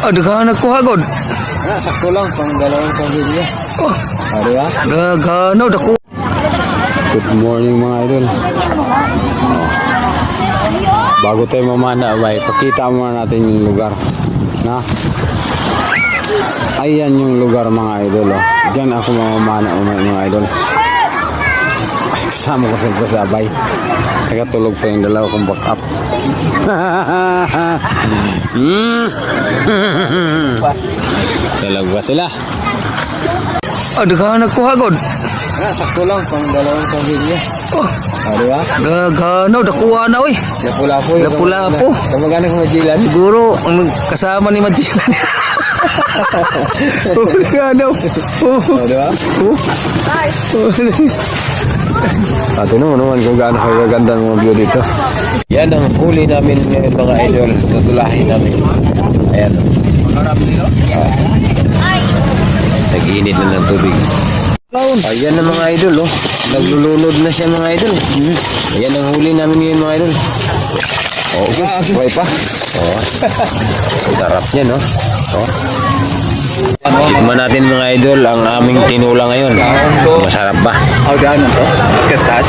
Daghan ako hagod. Sakto lang, pang dalawang pamilya. Oh, Diba? daghan dako. Good morning mga idol. Bago tayo mamana, pakita muna natin yung lugar. Na? Ayan yung lugar mga idol. Oh. Diyan ako mamamana mga idol. Ay, kasama ko siyempre sabay. Nagatulog pa yung dalawa kong back up. Talag ba sila? Daghan ako hagod. Sakto lang, pang dalawang pamilya. Oh, Diba? daghan dako na oy. Lapu-lapo. Lapu-lapo. Kamagana ko majilan. Siguro ang kasama ni Majilan. Oh, ano? Diba? Tingnan mo naman kung gaano kagaganda ng mga view dito. Yan ang huli namin ngayon mga idol. Tutulahin namin. Ayan. Nag-iinit na ng tubig. Ayan na mga idol. Oh. Naglulunod na siya mga idol. Ayan ang huli namin ngayon mga idol. Okay, buhay pa. Oh. Sarap niya no. Oh. Tikman natin mga idol ang aming tinula ngayon. Masarap ba? Oh, daan to. Kasas.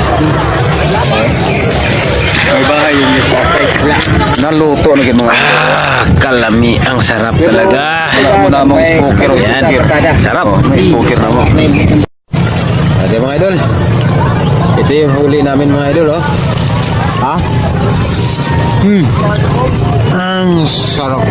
May bahay yung naluto na gid mga. Kalami ang sarap talaga. Wala mo na mong smoker. Yan. Sarap. May smoker na mo. Ate mga idol. Ito yung huli namin mga idol oh. Ha? Ang sarap.